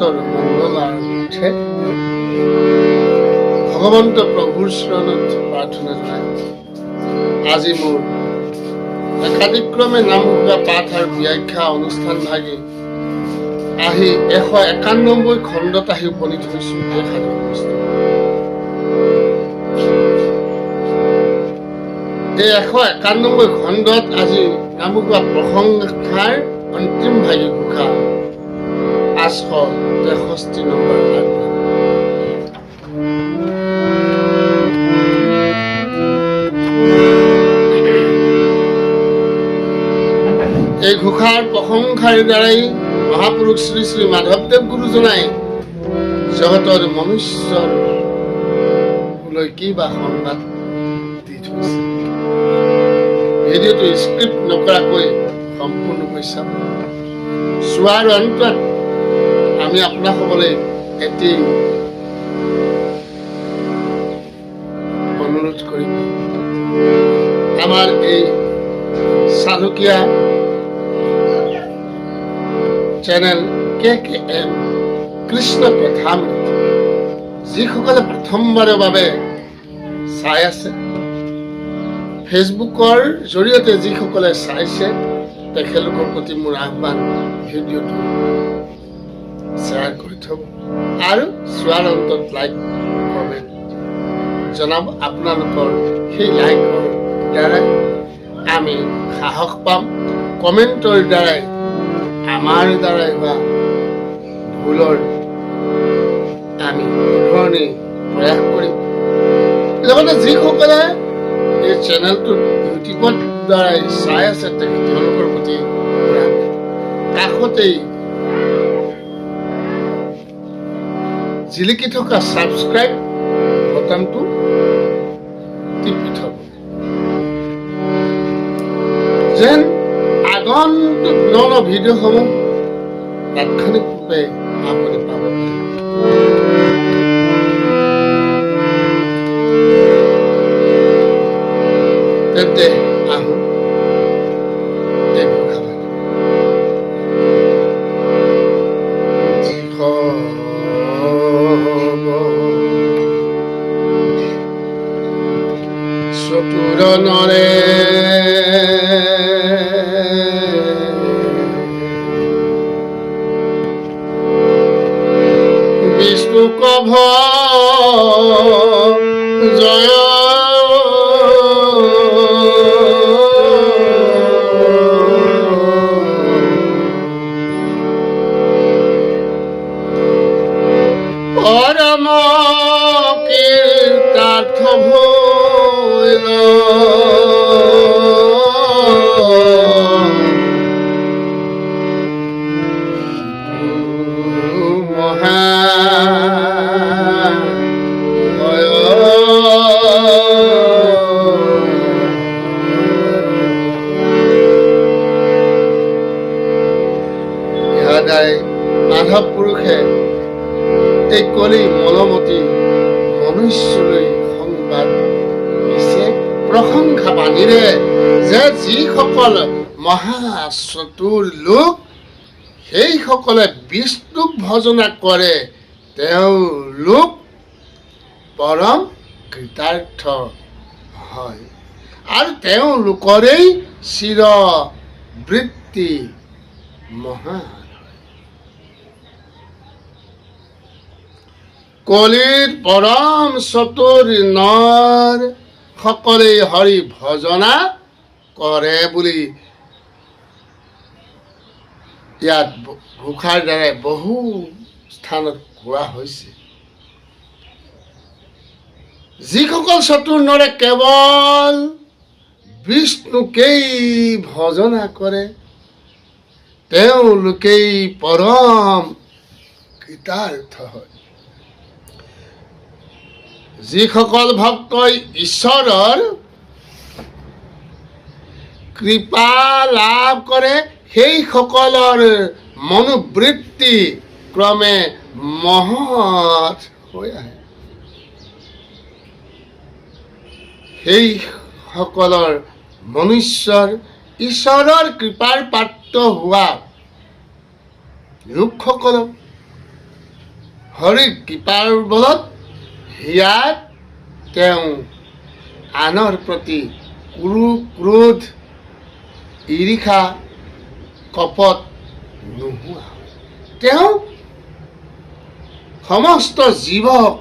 জগতৰ মংগলাৰ্থে ভগৱন্ত প্ৰভুৰ চৰণত প্ৰাৰ্থনা জনাই আজি মোৰ একাদিক্ৰমে নামঘোষা পাঠ আৰু ব্যাখ্যা অনুষ্ঠান ভাগি আহি 191 খণ্ডত আহি উপনীত হৈছো। এই 191 খণ্ডত আজি নামঘোষা প্ৰসংগাৰ অন্তিম ভাগি ঘোষা 563 নম্বৰ। এই ঘোষাৰ প্ৰশংসাৰ দ্বাৰাই মহাপুৰুষ শ্ৰী শ্ৰী মাধৱদেৱ গুৰুজনাই জগতৰ মনুষ্যলৈ কিবা সংবাদ দি থৈছে। ভিডিঅ'টো স্ক্ৰিপ্ট নকৰাকৈ সম্পূৰ্ণকৈ চাম। চোৱাৰ অন্তত আমি আপোনাসকলে এটি অনুৰোধ কৰিম, আমাৰ এই চালুকীয়া চেনেল KKM কৃষ্ণ কথামৃত যিসকলে প্ৰথমবাৰৰ বাবে চাই আছে, ফেচবুকৰ জৰিয়তে যিসকলে চাইছে, তেখেতলোকৰ প্ৰতি মোৰ আহ্বান, ভিডিঅ'টো শ্বেয়াৰ কৰি থব আৰু চোৱাৰ অন্তত লাইক কমেণ্ট জনাব। আপোনালোকৰ সেই লাইকৰ দ্বাৰাই আমি সাহস পাম, কমেণ্টৰ দ্বাৰাই আমাৰ দ্বাৰাই হোৱা ভুলৰ আমি ধৰণে প্ৰয়াস কৰিম। লগতে যিসকলে এই চেনেলটো ইউটিউবৰ দ্বাৰাই চাই আছে, তেওঁলোকৰ প্ৰতি কাষতেই জিলিকি থকা ছাবস্ক্ৰাইব বটনটো টিপি থব, যেন আগন্তুক ন ভিডিঅ'সমূহ তাৎক্ষণিকভাৱে আপুনি পাব পাৰে। তেন্তে আহোঁ চতুৰণৰে বিষ্ণু কভ জয় পৰম কীৰ্তাৰ্থ ভৈল মাধৱ পুৰুষে এই কলি মলমতি মনুষ্যলৈ সংবাদ দিছে প্ৰশংসা বাণীৰে যে যিসকল মহা চতুৰ লোক সেইসকলে বিষ্ণুক ভজনা কৰে, তেওঁলোক পৰম কৃতাৰ্থ হয় আৰু তেওঁলোকৰেই চিৰ বৃত্তি মহান। কলিৰ পৰম চতুৰ নৰ সকলে হৰি ভজনা কৰে বুলি ইয়াত ঘোষাৰ দ্বাৰাই বহু স্থানত কোৱা হৈছে। যিসকল চতুৰ নৰে কেৱল বিষ্ণুকেই ভজনা কৰে, তেওঁলোকেই পৰম কৃতাৰ্থ হয়। যিসকল ভক্তই ঈশ্বৰৰ কৃপা লাভ কৰে, সেইসকলৰ মনোবৃত্তি ক্ৰমে মহৎ হৈ আহে। সেইসকলৰ মনুষ্যৰ ঈশ্বৰৰ কৃপাৰ পাত্ৰ হোৱা লোকসকলক হৰিৰ কৃপাৰ বলত হিয়াত তেওঁ আনৰ প্ৰতি ক্ৰোধ ঈৰ্ষা কপট নোহোৱা হয়। তেওঁ সমস্ত জীৱক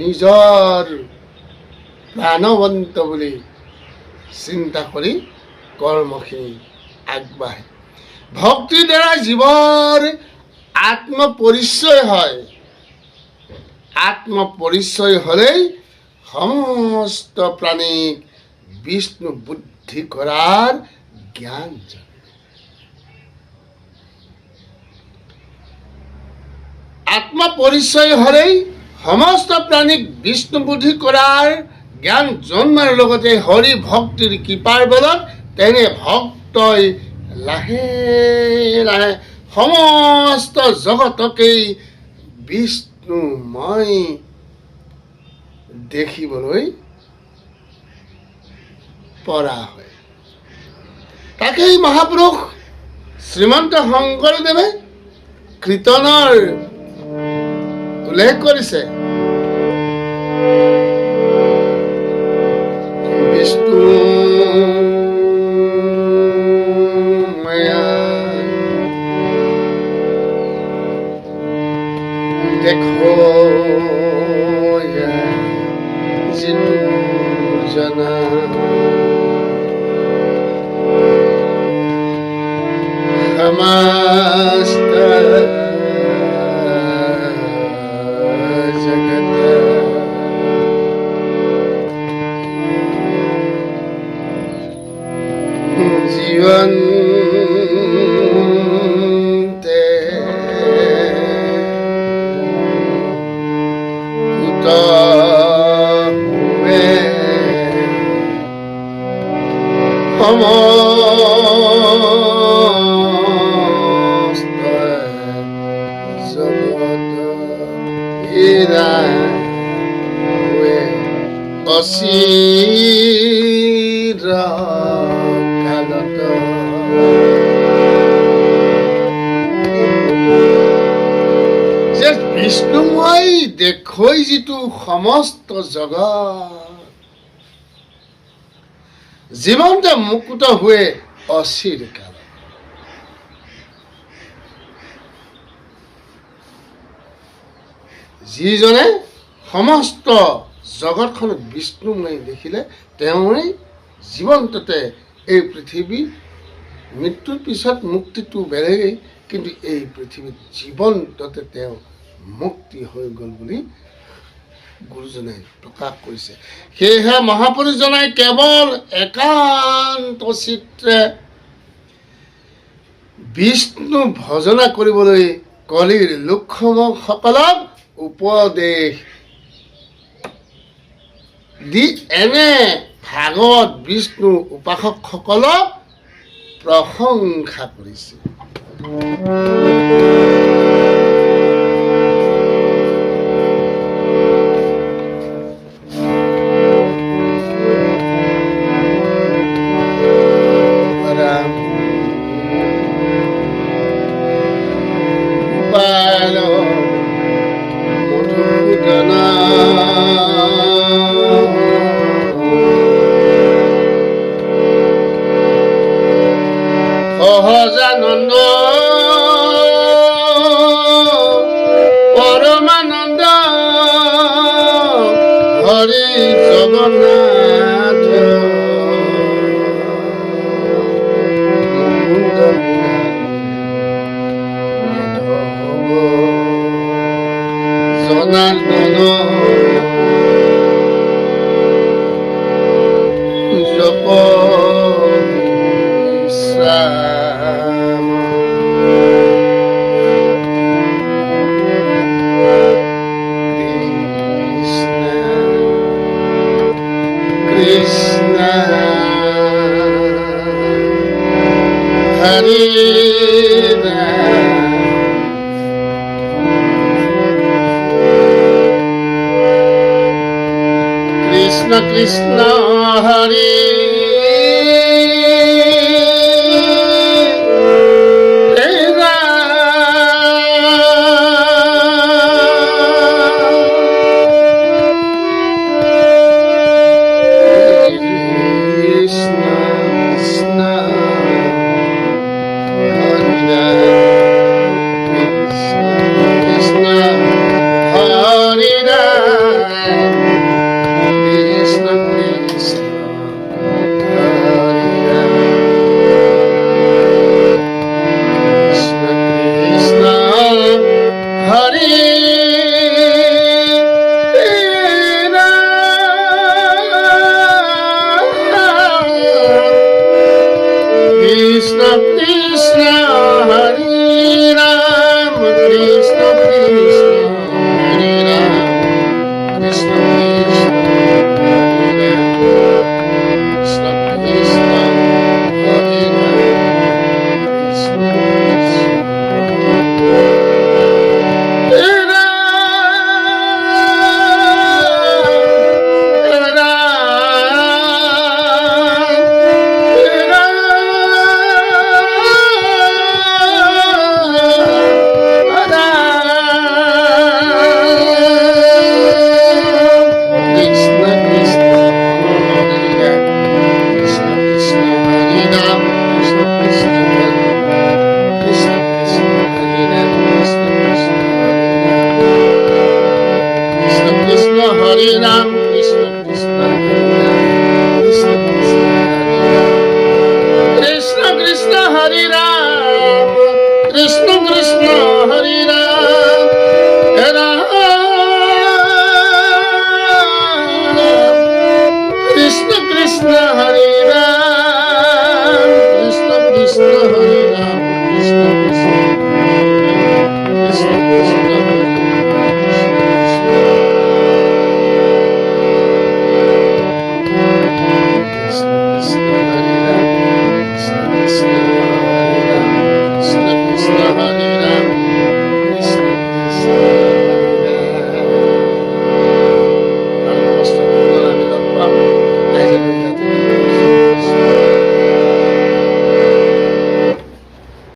নিজৰ প্ৰাণৱন্ত বুলি চিন্তা কৰি কৰ্মখিনি আগবাঢ়ে। ভক্তিৰ দ্বাৰা জীৱৰ আত্মপৰিচয় হয়। আত্মপৰিচয় হ'লেই সমস্ত প্ৰাণীক বিষ্ণু বুদ্ধি কৰাৰ জ্ঞান জন্মে। আত্মপৰিচয় হ'লেই সমস্ত প্ৰাণীক বিষ্ণু বুদ্ধি কৰাৰ জ্ঞান জন্মাৰ লগতে হৰি ভক্তিৰ কৃপাৰ বলত তেনে ভক্তই লাহে লাহে সমস্ত জগতকেই বিষ্ণুময় দেখিবলৈ পৰা হয়। তাকেই মহাপুৰুষ শ্ৰীমন্ত শংকৰদেৱে কীৰ্তনৰ উল্লেখ কৰিছে। বিষ্ণু দেখো যিটো জনা সমস্ত জগত জীবন সমস্ত জগত এৰা অচিৰ কালত যে বিষ্ণুময় দেখৈ যিটো সমস্ত জগত জীৱনতে মুক্ত হৈ অচিৰ কাল। যিজনে সমস্ত জগতখনক বিষ্ণুময় দেখিলে তেওঁই জীৱন্ততে এই পৃথিৱী মৃত্যুৰ পিছত মুক্তিটো বেলেগেই, কিন্তু এই পৃথিৱীত জীৱন্ততে তেওঁ মুক্তি হৈ গ'ল বুলি গুৰুজনে প্ৰকাশ কৰিছে। সেয়েহে মহাপুৰুষজনাই কেৱল একান্ত চিত্ৰে বিষ্ণু ভজনা কৰিবলৈ কলিৰ লোকসকলক উপদেশ দি এনে ভাগৱত বিষ্ণু উপাসকসকলক প্ৰশংসা কৰিছে। সহজানন্দ পৰমানন্দ হৰি জগন্নাথ জনাৰ্দন জপ Krishna Hare Ram Krishna Krishna Hare Ram Krishna